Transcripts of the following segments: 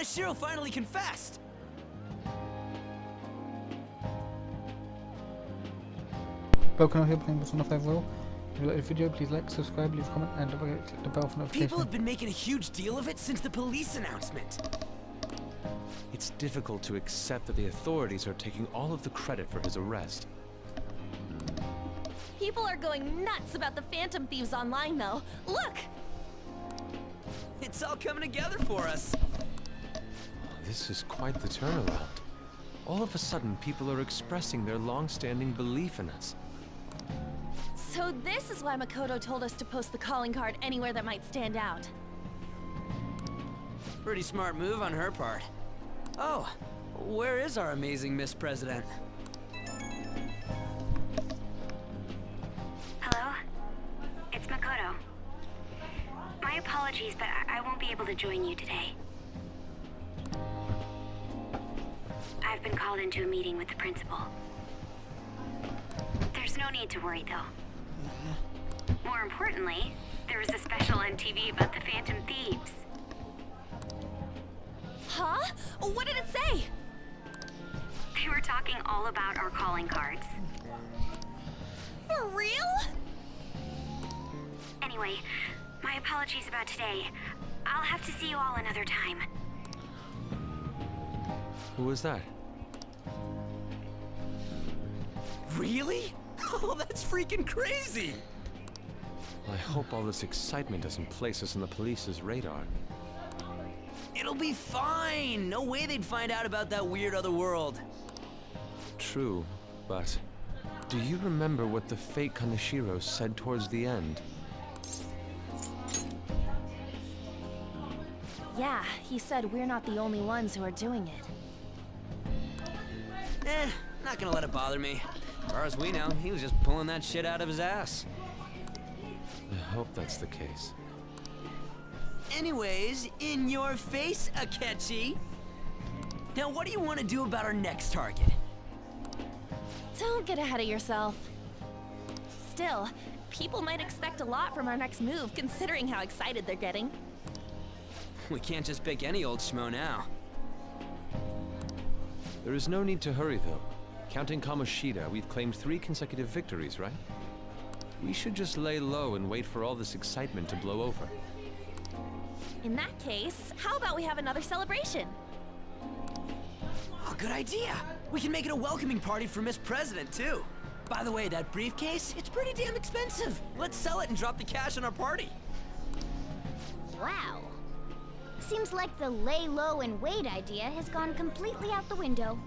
Kaneshiro finally confessed! Welcome here playing Persona 5 Royal. If you like the video, please like, subscribe, leave a comment, and don't forget to click the bell for notifications. People have been making a huge deal of it since the police announcement. It's difficult to accept that the authorities are taking all of the credit for his arrest. People are going nuts about the Phantom Thieves online, though. Look! It's all coming together for us. This is quite the turnaround. All of a sudden, people are expressing their long-standing belief in us. So this is why Makoto told us to post the calling card anywhere that might stand out. Pretty smart move on her part. Oh, where is our amazing Miss President? Hello? It's Makoto. My apologies, but I won't be able to join you today. I've been called into a meeting with the principal. There's no need to worry, though. More importantly, there was a special on TV about the Phantom Thieves. Huh? What did it say? They were talking all about our calling cards. For real? Anyway, my apologies about today. I'll have to see you all another time. Who was that? Really? Oh, that's freaking crazy! I hope all this excitement doesn't place us on the police's radar. It'll be fine! No way they'd find out about that weird other world. True, but do you remember what the fake Kaneshiro said towards the end? Yeah, he said we're not the only ones who are doing it. Not gonna let it bother me. As far as we know, he was just pulling that shit out of his ass. I hope that's the case. Anyways, in your face, Akechi! Now what do you want to do about our next target? Don't get ahead of yourself. Still, people might expect a lot from our next move, considering how excited they're getting. We can't just pick any old schmo now. There is no need to hurry, though. Counting Kamoshida, we've claimed 3 consecutive victories, right? We should just lay low and wait for all this excitement to blow over. In that case, how about we have another celebration? Oh, good idea! We can make it a welcoming party for Miss President, too. By the way, that briefcase, it's pretty damn expensive. Let's sell it and drop the cash on our party. Wow. Seems like the lay low and wait idea has gone completely out the window.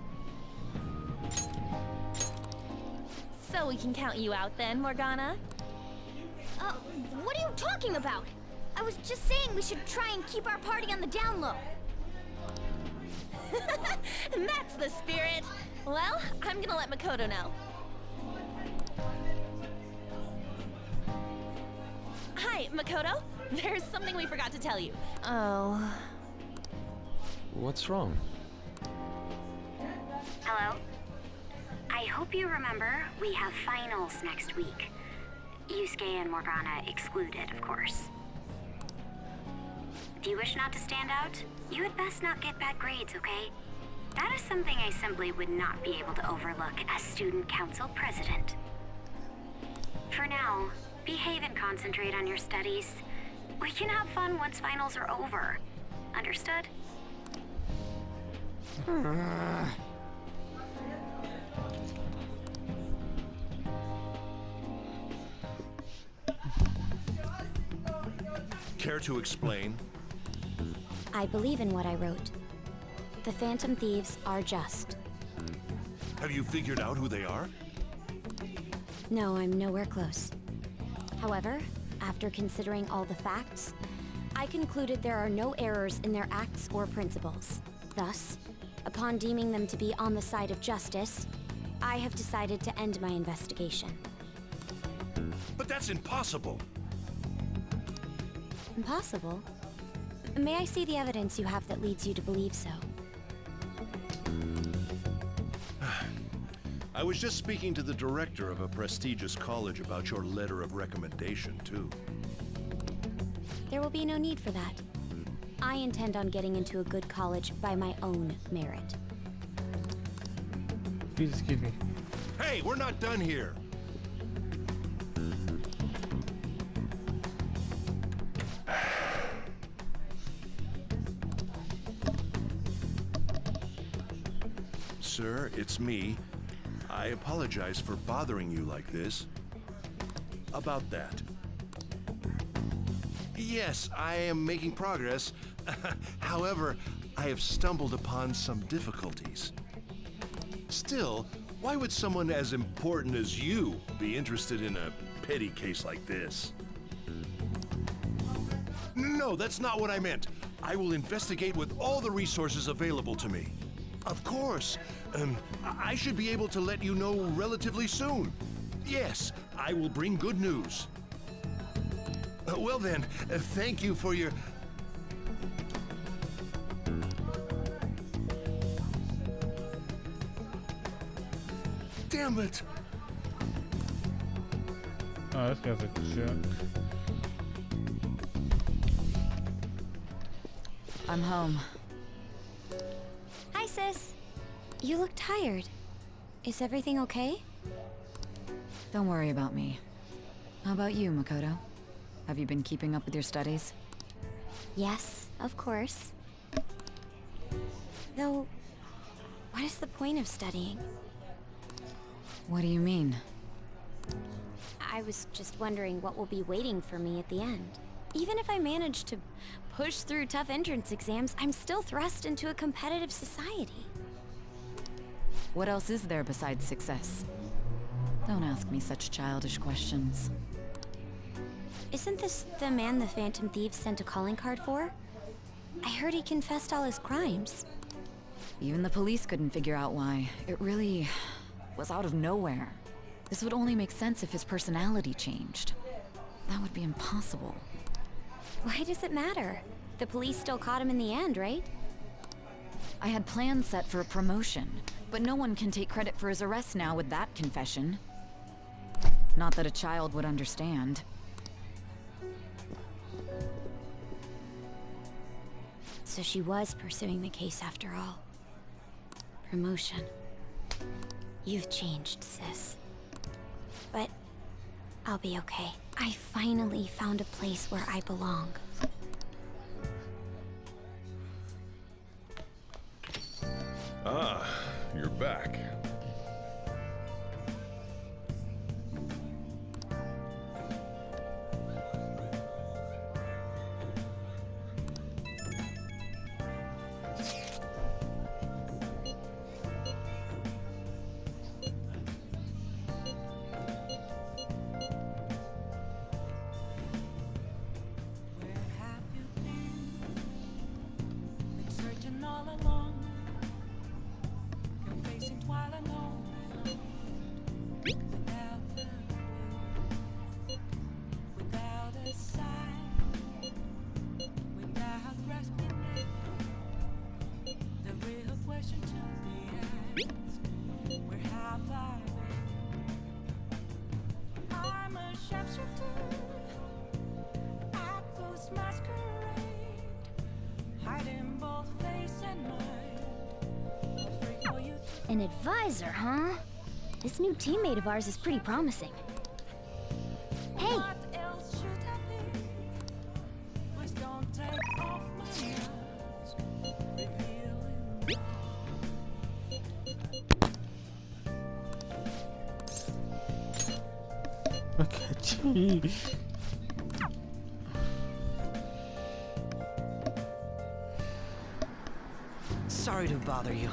So we can count you out then, Morgana? What are you talking about? I was just saying we should try and keep our party on the down low. That's the spirit! Well, I'm gonna let Makoto know. Hi, Makoto. There's something we forgot to tell you. Oh. What's wrong? Hello? I hope you remember we have finals next week. Yusuke and Morgana excluded, of course. Do you wish not to stand out? You had best not get bad grades, okay? That is something I simply would not be able to overlook as student council president. For now, behave and concentrate on your studies. We can have fun once finals are over. Understood? Care to explain? I believe in what I wrote. The Phantom Thieves are just. Have you figured out who they are? No, I'm nowhere close. However, after considering all the facts, I concluded there are no errors in their acts or principles. Thus, upon deeming them to be on the side of justice, I have decided to end my investigation. But that's impossible! Impossible? May I see the evidence you have that leads you to believe so? I was just speaking to the director of a prestigious college about your letter of recommendation, too. There will be no need for that. I intend on getting into a good college by my own merit. Please excuse me. Hey, we're not done here. Sir, it's me. I apologize for bothering you like this. About that. Yes, I am making progress. However, I have stumbled upon some difficulties. Still, why would someone as important as you be interested in a petty case like this? No, that's not what I meant. I will investigate with all the resources available to me. Of course. I should be able to let you know relatively soon. Yes, I will bring good news. Well then, thank you for your... Damn it! Oh, this guy's a jerk. I'm home. Hi, sis. You look tired. Is everything okay? Don't worry about me. How about you, Makoto? Have you been keeping up with your studies? Yes, of course. Though, what is the point of studying? What do you mean? I was just wondering what will be waiting for me at the end. Even if I manage to push through tough entrance exams, I'm still thrust into a competitive society. What else is there besides success? Don't ask me such childish questions. Isn't this the man the Phantom Thieves sent a calling card for? I heard he confessed all his crimes. Even the police couldn't figure out why. It really was out of nowhere. This would only make sense if his personality changed. That would be impossible. Why does it matter? The police still caught him in the end, right? I had plans set for a promotion, but no one can take credit for his arrest now with that confession. Not that a child would understand. So she was pursuing the case after all. Promotion. You've changed, sis. But I'll be okay. I finally found a place where I belong. Ah, you're back. An advisor, huh? This new teammate of ours is pretty promising. Hey! Okay, gee. Sorry to bother you.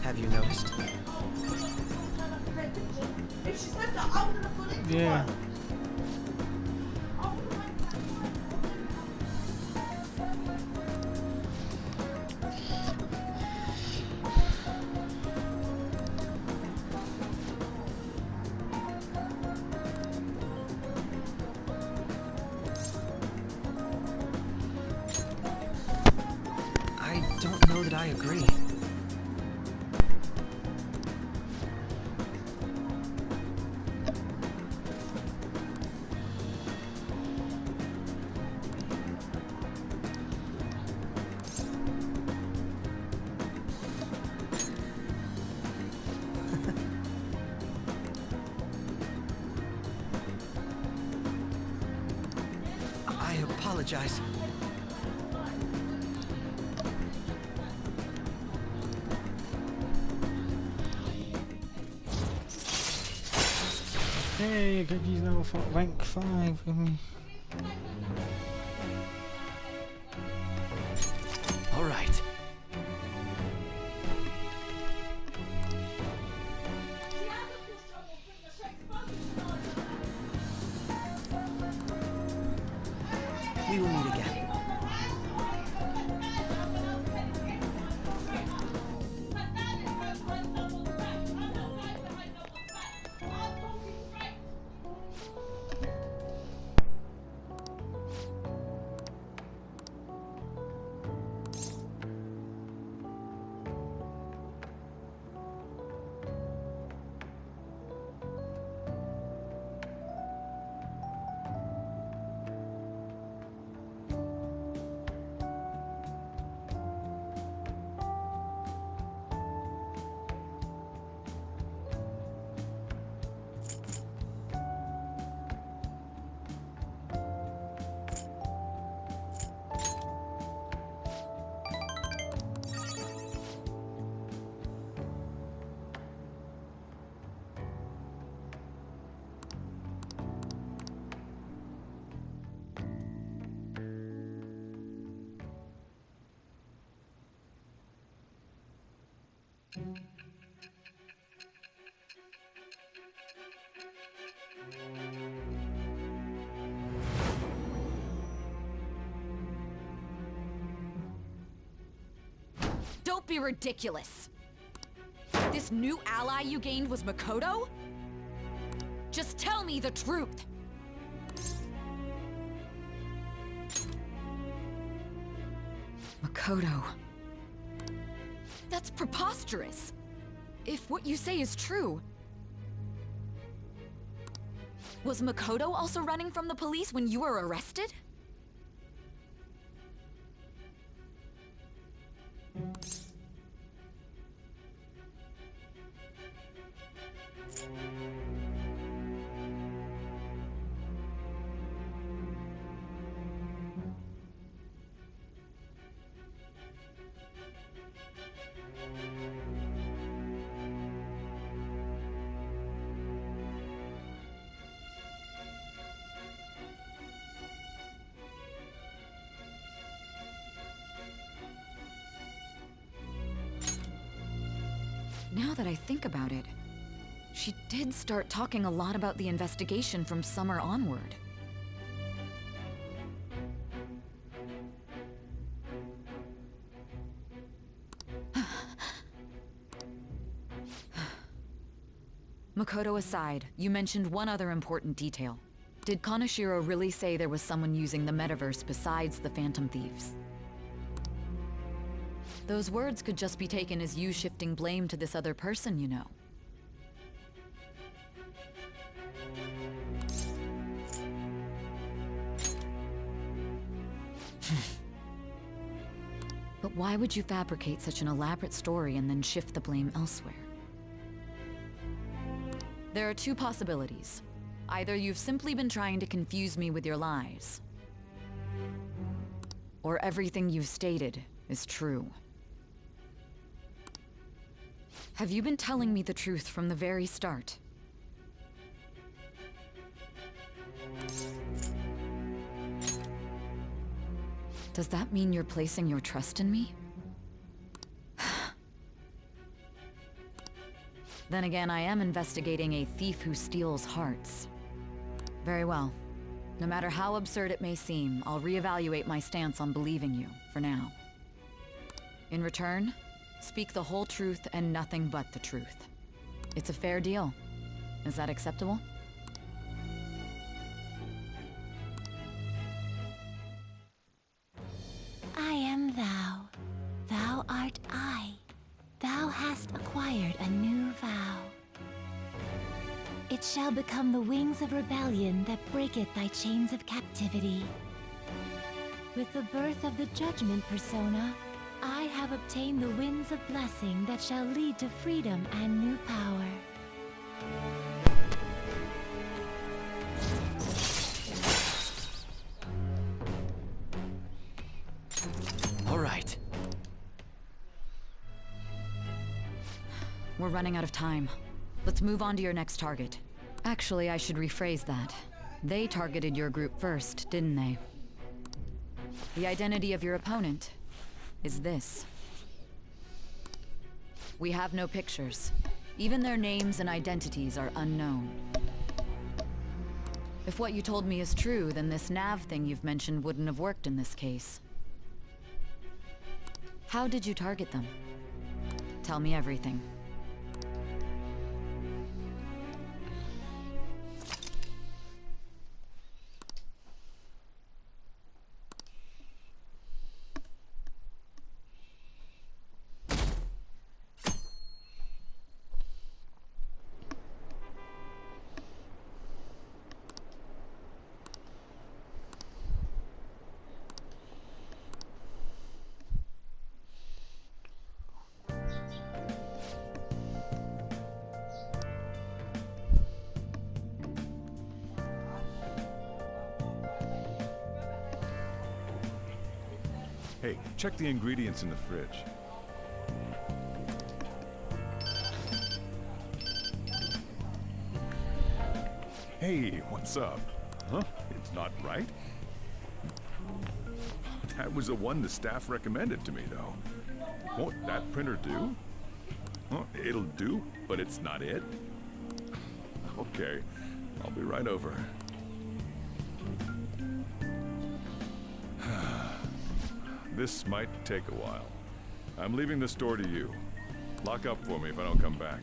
Have you noticed? Yeah. I don't know that I agree. I apologize. Hey, Gaji's now rank 5 with me. All right. We will meet again. Don't be ridiculous. This new ally you gained was Makoto? Just tell me the truth. Makoto. That's preposterous. If what you say is true. Was Makoto also running from the police when you were arrested? Now that I think about it, she did start talking a lot about the investigation from summer onward. Makoto aside, you mentioned one other important detail. Did Kaneshiro really say there was someone using the metaverse besides the Phantom Thieves? Those words could just be taken as you shifting blame to this other person, you know. But why would you fabricate such an elaborate story and then shift the blame elsewhere? There are two possibilities. Either you've simply been trying to confuse me with your lies, or everything you've stated is true. Have you been telling me the truth from the very start? Does that mean you're placing your trust in me? Then again, I am investigating a thief who steals hearts. Very well. No matter how absurd it may seem, I'll reevaluate my stance on believing you, for now. In return, speak the whole truth and nothing but the truth. It's a fair deal. Is that acceptable? I am thou. Thou art I. Thou hast acquired a new vow. It shall become the wings of rebellion that breaketh thy chains of captivity. With the birth of the judgment persona, I have obtained the winds of blessing that shall lead to freedom and new power. All right. We're running out of time. Let's move on to your next target. Actually, I should rephrase that. They targeted your group first, didn't they? The identity of your opponent is this. We have no pictures. Even their names and identities are unknown. If what you told me is true, then this nav thing you've mentioned wouldn't have worked in this case. How did you target them? Tell me everything. Hey, check the ingredients in the fridge. Hey, what's up? Huh? It's not right? That was the one the staff recommended to me, though. Won't that printer do? Huh, it'll do, but it's not it. Okay, I'll be right over. This might take a while. I'm leaving the store to you. Lock up for me if I don't come back.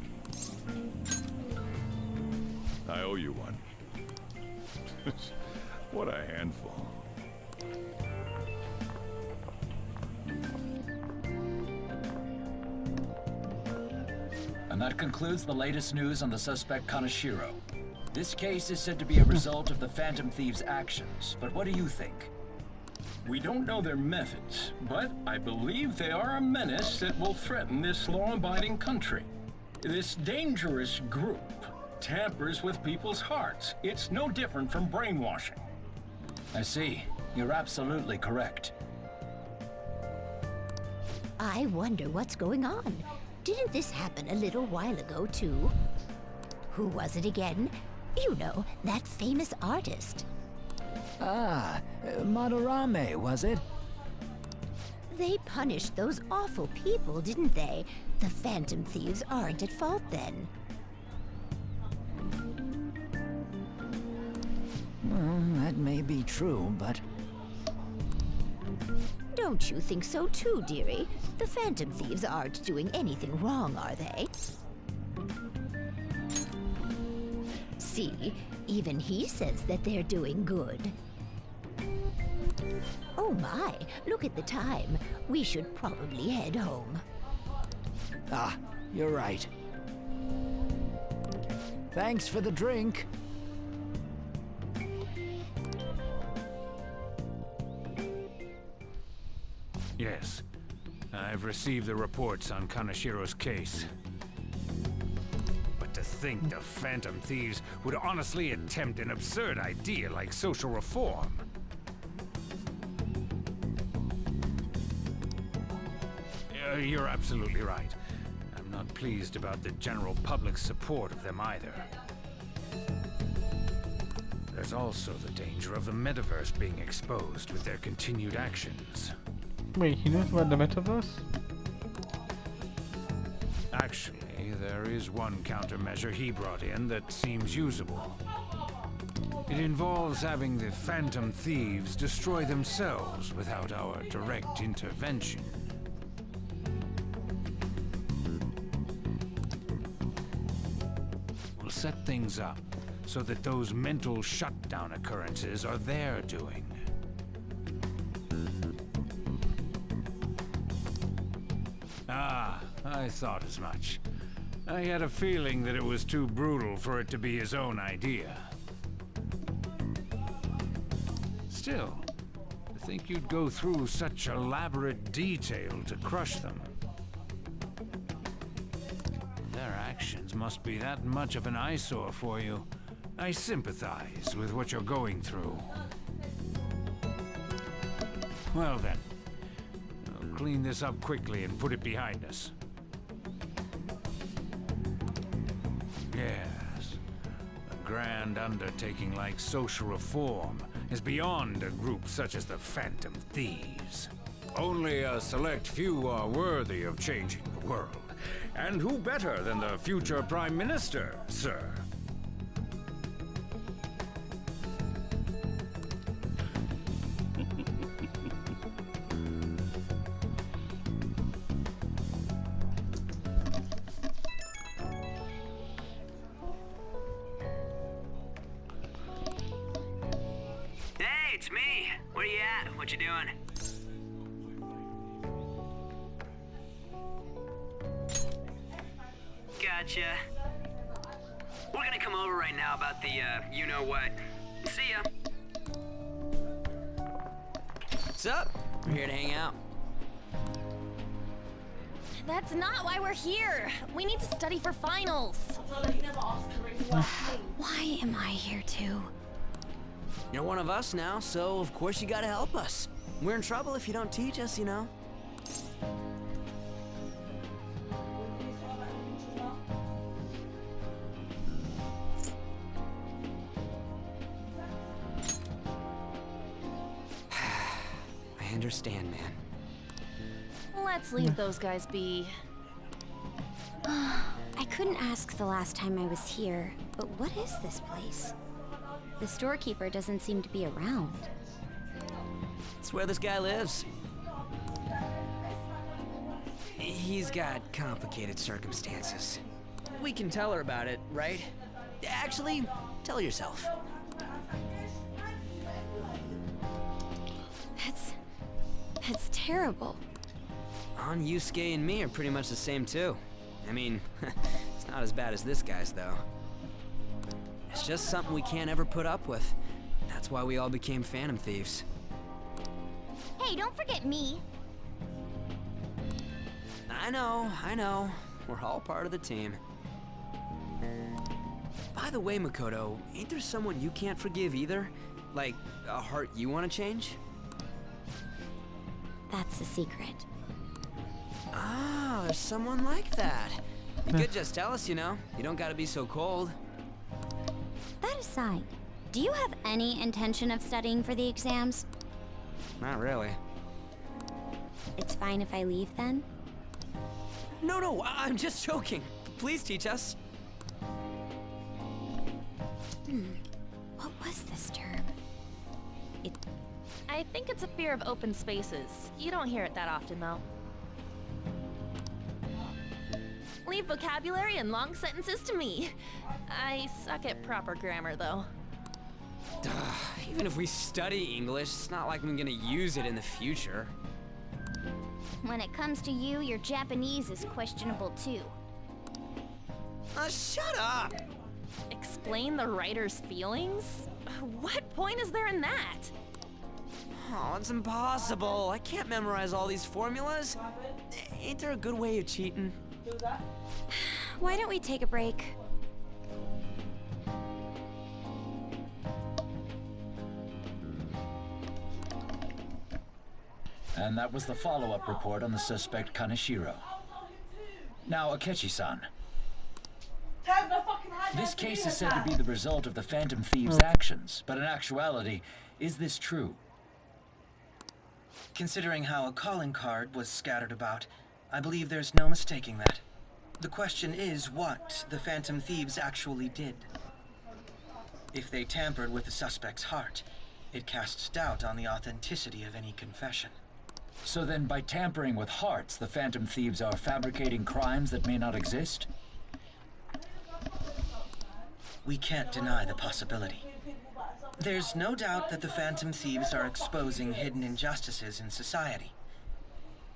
I owe you one. What a handful. And that concludes the latest news on the suspect Kaneshiro. This case is said to be a result of the Phantom Thieves' actions, but what do you think? We don't know their methods, but I believe they are a menace that will threaten this law-abiding country. This dangerous group tampers with people's hearts. It's no different from brainwashing. I see. You're absolutely correct. I wonder what's going on. Didn't this happen a little while ago, too? Who was it again? You know, that famous artist. Ah, Madarame, was it? They punished those awful people, didn't they? The Phantom Thieves aren't at fault then. Well, that may be true, but... Don't you think so too, dearie? The Phantom Thieves aren't doing anything wrong, are they? See, even he says that they're doing good. Oh my, look at the time. We should probably head home. Ah, you're right. Thanks for the drink. Yes, I've received the reports on Kaneshiro's case. But to think the Phantom Thieves would honestly attempt an absurd idea like social reform. You're absolutely right. I'm not pleased about the general public's support of them either. There's also the danger of the metaverse being exposed with their continued actions. Wait, he knows about the metaverse? Actually, there is one countermeasure he brought in that seems usable. It involves having the Phantom Thieves destroy themselves without our direct intervention. We'll set things up so that those mental shutdown occurrences are their doing. Ah, I thought as much. I had a feeling that it was too brutal for it to be his own idea. Still, to think you'd go through such elaborate detail to crush them. Their actions must be that much of an eyesore for you. I sympathize with what you're going through. Well then, I'll clean this up quickly and put it behind us. Yes, a grand undertaking like social reform is beyond a group such as the Phantom Thieves. Only a select few are worthy of changing the world. And who better than the future Prime Minister, sir? Hey, it's me. Where you at? What you doing? Gotcha. We're gonna come over right now about the, you-know-what. See ya. What's up? We're here to hang out. That's not why we're here. We need to study for finals. Why am I here too? You're one of us now, so of course you gotta help us. We're in trouble if you don't teach us, you know. I understand, man. Let's leave those guys be. I couldn't ask the last time I was here, but what is this place? The storekeeper doesn't seem to be around. It's where this guy lives. He's got complicated circumstances. We can tell her about it, right? Actually, tell yourself. That's terrible. On Yusuke and me are pretty much the same too. I mean, it's not as bad as this guy's though. It's just something we can't ever put up with. That's why we all became Phantom Thieves. Hey, don't forget me. I know. We're all part of the team. By the way, Makoto, ain't there someone you can't forgive either? Like, a heart you want to change? That's a secret. Ah, there's someone like that. You could just tell us, you know. You don't gotta be so cold. That aside, do you have any intention of studying for the exams? Not really. It's fine if I leave then? No, I'm just joking. Please teach us. What was this term? I think it's a fear of open spaces. You don't hear it that often, though. Leave vocabulary and long sentences to me. I suck at proper grammar, though. Even if we study English, it's not like I'm gonna use it in the future. When it comes to you, your Japanese is questionable too. Shut up! Explain the writer's feelings? What point is there in that? Oh, it's impossible. I can't memorize all these formulas. Ain't there a good way of cheating? Why don't we take a break? And that was the follow-up report on the suspect Kaneshiro. Now, Akechi-san. This case is said to be the result of the Phantom Thieves' actions, but in actuality, is this true? Considering how a calling card was scattered about, I believe there's no mistaking that. The question is what the Phantom Thieves actually did. If they tampered with the suspect's heart, it casts doubt on the authenticity of any confession. So then, by tampering with hearts, the Phantom Thieves are fabricating crimes that may not exist? We can't deny the possibility. There's no doubt that the Phantom Thieves are exposing hidden injustices in society.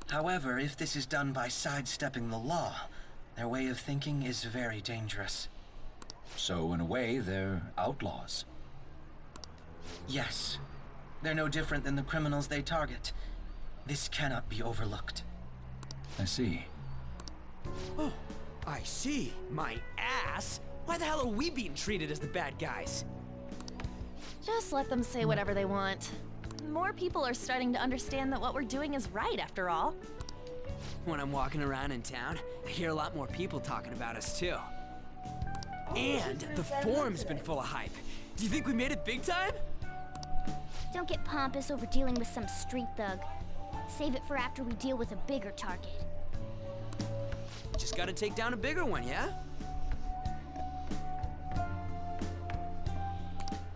However, if this is done by sidestepping the law, their way of thinking is very dangerous. So, in a way, they're outlaws. Yes. They're no different than the criminals they target. This cannot be overlooked. I see. Oh, I see. My ass? Why the hell are we being treated as the bad guys? Just let them say whatever they want. More people are starting to understand that what we're doing is right, after all. When I'm walking around in town, I hear a lot more people talking about us, too. And the forum's been full of hype. Do you think we made it big time? Don't get pompous over dealing with some street thug. Save it for after we deal with a bigger target. Just gotta take down a bigger one, yeah?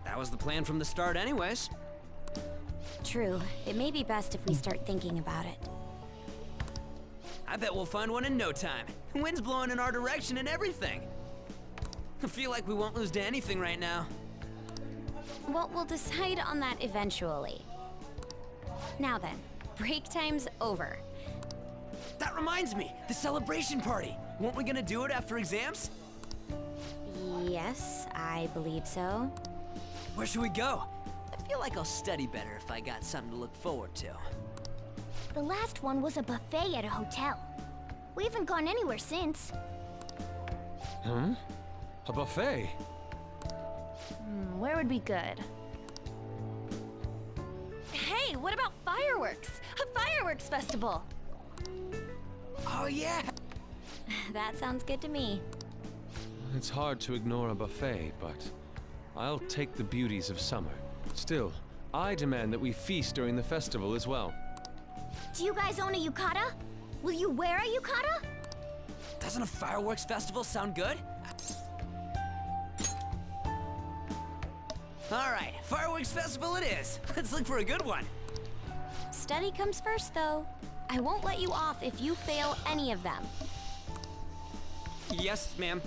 That was the plan from the start anyways. True. It may be best if we start thinking about it. I bet we'll find one in no time. The wind's blowing in our direction and everything. I feel like we won't lose to anything right now. Well, we'll decide on that eventually. Now then, break time's over. That reminds me, the celebration party. Weren't we gonna do it after exams? Yes, I believe so. Where should we go? I feel like I'll study better if I got something to look forward to. The last one was a buffet at a hotel. We haven't gone anywhere since. Hmm? A buffet? Where would be good? Hey, what about fireworks? A fireworks festival! Oh yeah! That sounds good to me. It's hard to ignore a buffet, but I'll take the beauties of summer. Still, I demand that we feast during the festival as well. Do you guys own a yukata? Will you wear a yukata? Doesn't a fireworks festival sound good? Alright, fireworks festival it is. Let's look for a good one. Study comes first, though. I won't let you off if you fail any of them. Yes, ma'am.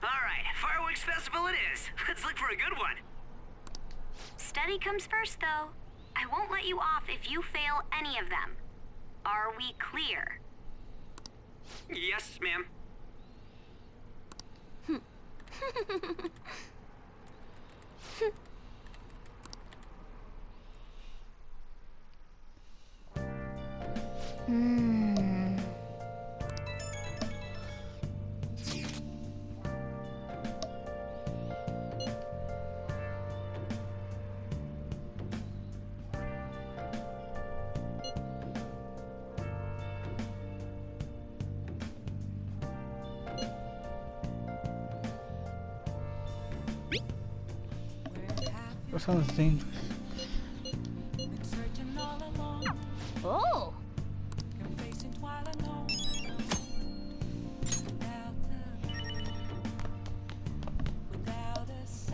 Alright, fireworks festival it is. Let's look for a good one. Study comes first, though. I won't let you off if you fail any of them. Are we clear? Yes, ma'am. That sounds dangerous. Oh!